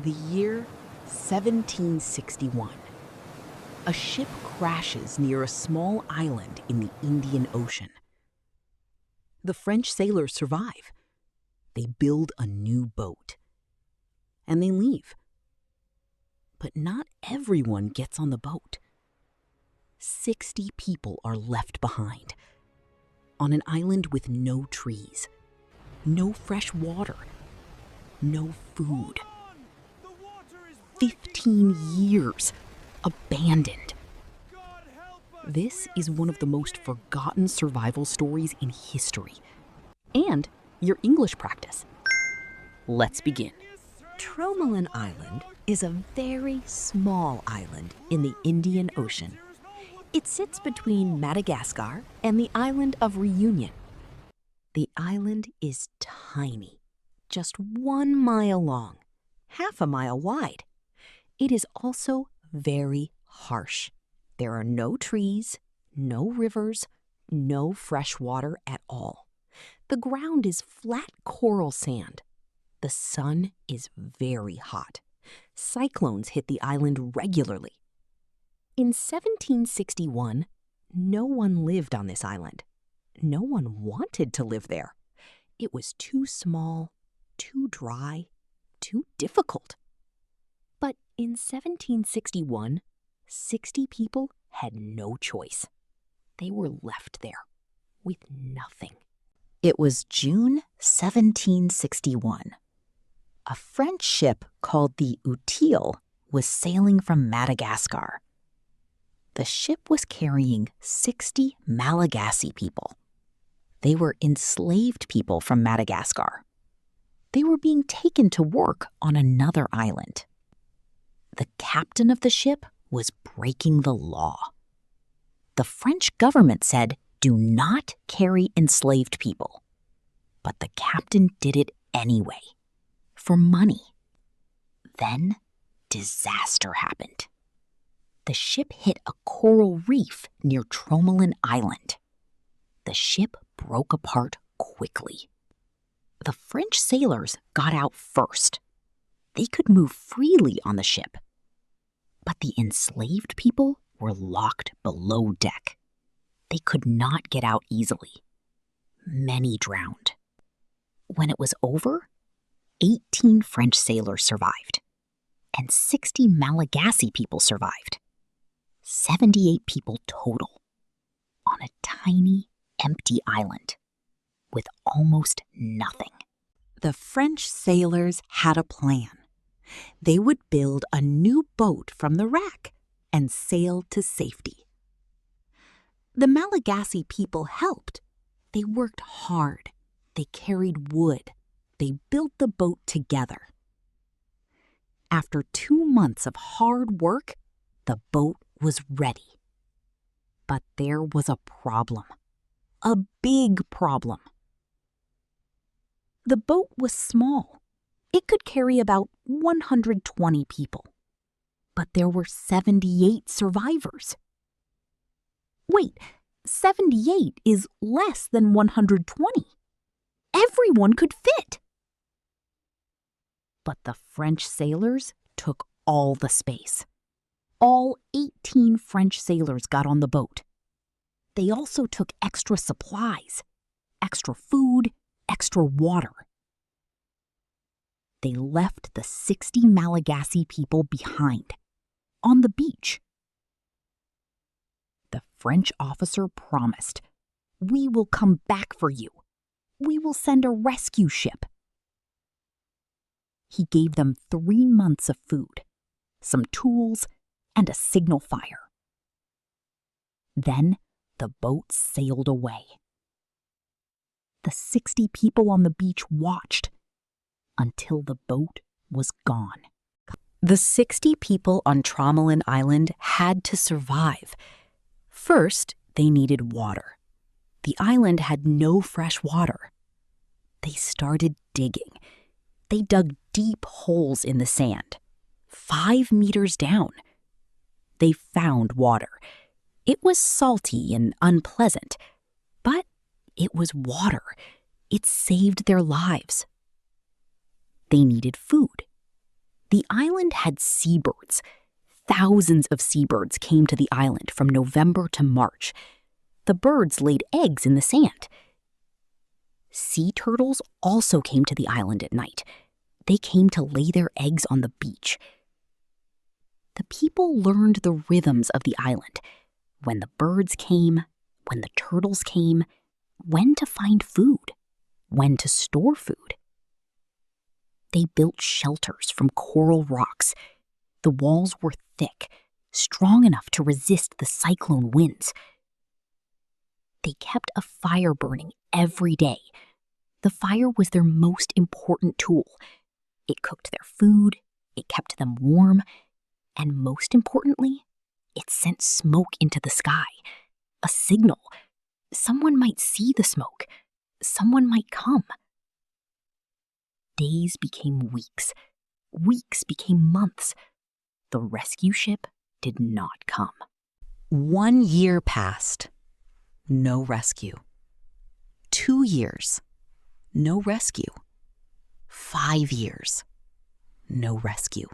The year 1761. A ship crashes near a small island in the Indian Ocean. The French sailors survive. They build a new boat. And they leave. But not everyone gets on the boat. 60 people are left behind. On an island with no trees, no fresh water, no food. 15 years abandoned. This is one of the most forgotten survival stories in history. And your English practice. Let's begin. Tromelin Island is a very small island in the Indian Ocean. It sits between Madagascar and the island of Reunion. The island is tiny, just 1 mile long, half a mile wide. It is also very harsh. There are no trees, no rivers, no fresh water at all. The ground is flat coral sand. The sun is very hot. Cyclones hit the island regularly. In 1761, no one lived on this island. No one wanted to live there. It was too small, too dry, too difficult. But in 1761, 60 people had no choice. They were left there with nothing. It was June 1761. A French ship called the Utile was sailing from Madagascar. The ship was carrying 60 Malagasy people. They were enslaved people from Madagascar. They were being taken to work on another island. The captain of the ship was breaking the law. The French government said, "Do not carry enslaved people." But the captain did it anyway, for money. Then disaster happened. The ship hit a coral reef near Tromelin Island. The ship broke apart quickly. The French sailors got out first. They could move freely on the ship. But the enslaved people were locked below deck. They could not get out easily. Many drowned. When it was over, 18 French sailors survived, and 60 Malagasy people survived. 78 people total, on a tiny, empty island, with almost nothing. The French sailors had a plan. They would build a new boat from the wreck and sail to safety. The Malagasy people helped. They worked hard. They carried wood. They built the boat together. After 2 months of hard work, the boat was ready. But there was a problem. A big problem. The boat was small. It could carry about 120 people. But there were 78 survivors. Wait, 78 is less than 120. Everyone could fit. But the French sailors took all the space. All 18 French sailors got on the boat. They also took extra supplies, extra food, extra water. They left the 60 Malagasy people behind, on the beach. The French officer promised, "We will come back for you. We will send a rescue ship." He gave them 3 months of food, some tools, and a signal fire. Then the boat sailed away. The 60 people on the beach watched until the boat was gone. The 60 people on Tromelin Island had to survive. First, they needed water. The island had no fresh water. They started digging. They dug deep holes in the sand, 5 meters down. They found water. It was salty and unpleasant, but it was water. It saved their lives. They needed food. The island had seabirds. Thousands of seabirds came to the island from November to March. The birds laid eggs in the sand. Sea turtles also came to the island at night. They came to lay their eggs on the beach. The people learned the rhythms of the island. When the birds came, when the turtles came, when to find food, when to store food. They built shelters from coral rocks. The walls were thick, strong enough to resist the cyclone winds. They kept a fire burning every day. The fire was their most important tool. It cooked their food, it kept them warm, and most importantly, it sent smoke into the sky. A signal. Someone might see the smoke. Someone might come. Days became weeks. Weeks became months. The rescue ship did not come. 1 year passed. No rescue. 2 years. No rescue. 5 years. No rescue.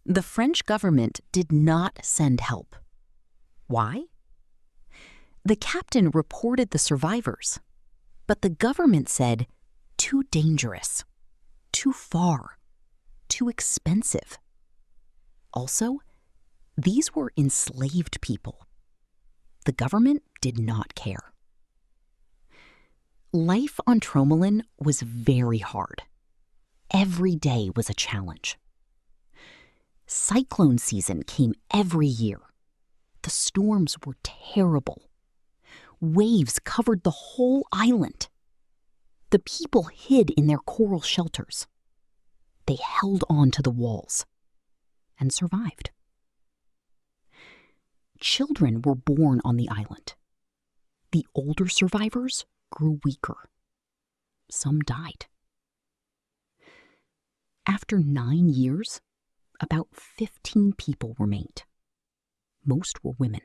The French government did not send help. Why? The captain reported the survivors, but the government said, too dangerous, too far, too expensive. Also, these were enslaved people. The government did not care. Life on Tromelin was very hard. Every day was a challenge. Cyclone season came every year. The storms were terrible. Waves covered the whole island. The people hid in their coral shelters. They held on to the walls and survived. Children were born on the island. The older survivors grew weaker. Some died. After 9 years, about 15 people remained. Most were women.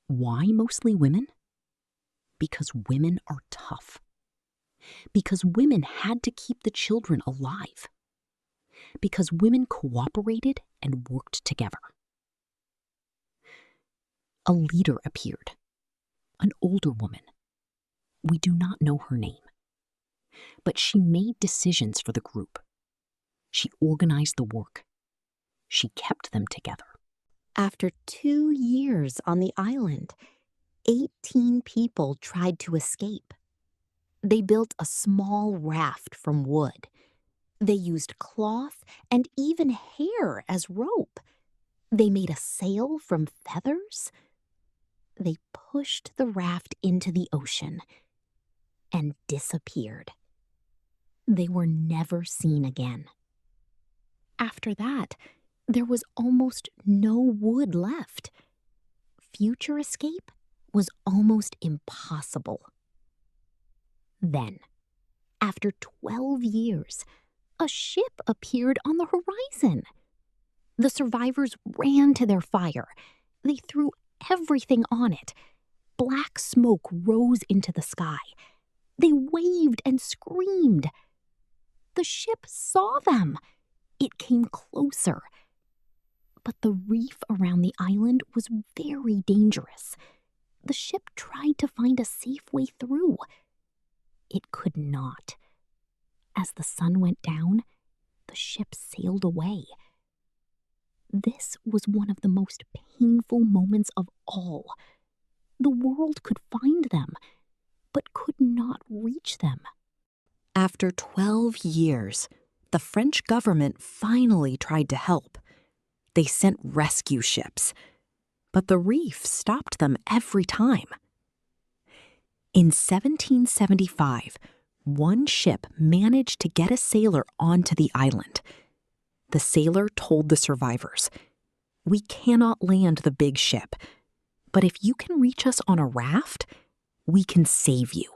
Why mostly women? Because women are tough. Because women had to keep the children alive. Because women cooperated and worked together. A leader appeared, an older woman. We do not know her name. But she made decisions for the group. She organized the work. She kept them together. After 2 years on the island, 18 people tried to escape. They built a small raft from wood. They used cloth and even hair as rope. They made a sail from feathers. They pushed the raft into the ocean and disappeared. They were never seen again. After that, there was almost no wood left. Future escape was almost impossible. Then, after 12 years, a ship appeared on the horizon. The survivors ran to their fire. They threw everything on it. Black smoke rose into the sky. They waved and screamed. The ship saw them. It came closer. But the reef around the island was very dangerous. The ship tried to find a safe way through. It could not. As the sun went down, the ship sailed away. This was one of the most painful moments of all. The world could find them, but could not reach them. After 12 years, the French government finally tried to help. They sent rescue ships, but the reef stopped them every time. In 1775, one ship managed to get a sailor onto the island. The sailor told the survivors, "We cannot land the big ship, but if you can reach us on a raft, we can save you."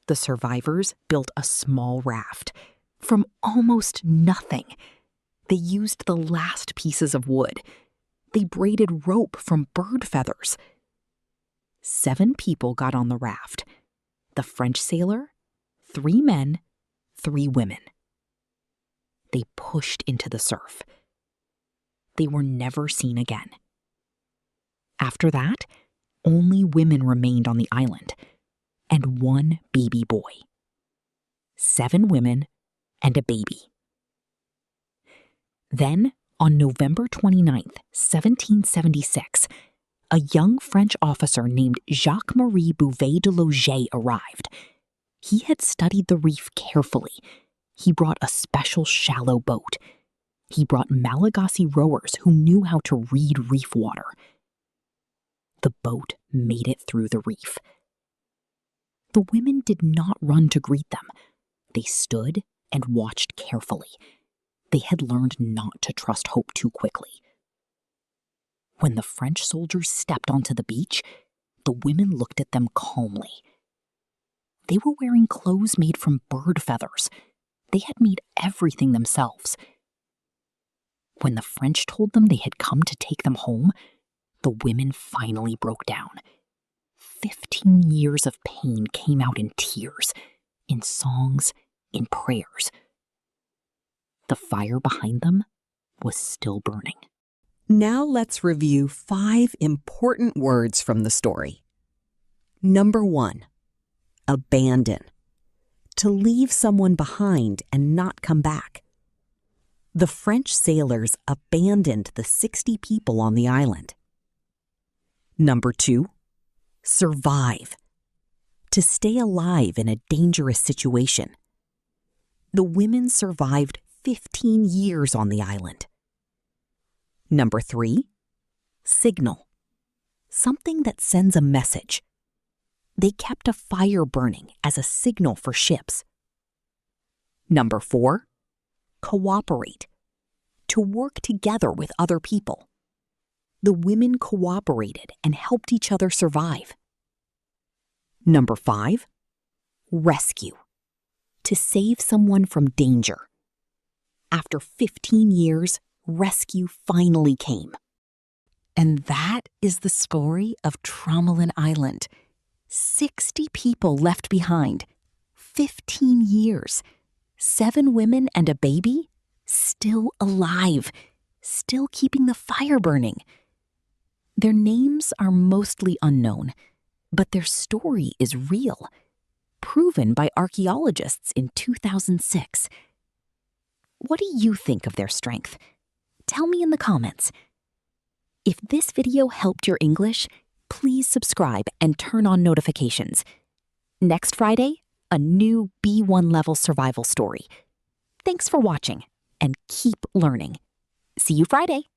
The survivors built a small raft from almost nothing. They used the last pieces of wood. They braided rope from bird feathers. 7 people got on the raft. The French sailor, 3 men, 3 women. they pushed into the surf. They were never seen again. After that, only women remained on the island, and one baby boy. 7 women and a baby. Then, on November 29th, 1776, a young French officer named Jacques-Marie Bouvet de Loger arrived. He had studied the reef carefully. He brought a special shallow boat. He brought Malagasy rowers who knew how to read reef water. The boat made it through the reef. The women did not run to greet them. They stood and watched carefully. They had learned not to trust hope too quickly. When the French soldiers stepped onto the beach, the women looked at them calmly. They were wearing clothes made from bird feathers. They had made everything themselves. When the French told them they had come to take them home, the women finally broke down. 15 years of pain came out in tears, in songs, in prayers. The fire behind them was still burning. Now let's review 5 important words from the story. Number 1, abandon. To leave someone behind and not come back. The French sailors abandoned the 60 people on the island. Number 2, survive. To stay alive in a dangerous situation. The women survived 15 years on the island. Number 3, signal. Something that sends a message. They kept a fire burning as a signal for ships. Number 4, cooperate. To work together with other people. The women cooperated and helped each other survive. Number 5, rescue. To save someone from danger. After 15 years, rescue finally came. And that is the story of Tromelin Island. 60 people left behind. 15 years. 7 women and a baby, still alive, still keeping the fire burning. Their names are mostly unknown, but their story is real, proven by archaeologists in 2006. What do you think of their strength? Tell me in the comments. If this video helped your English, please subscribe and turn on notifications. Next Friday, a new B1 level survival story. Thanks for watching, and keep learning. See you Friday.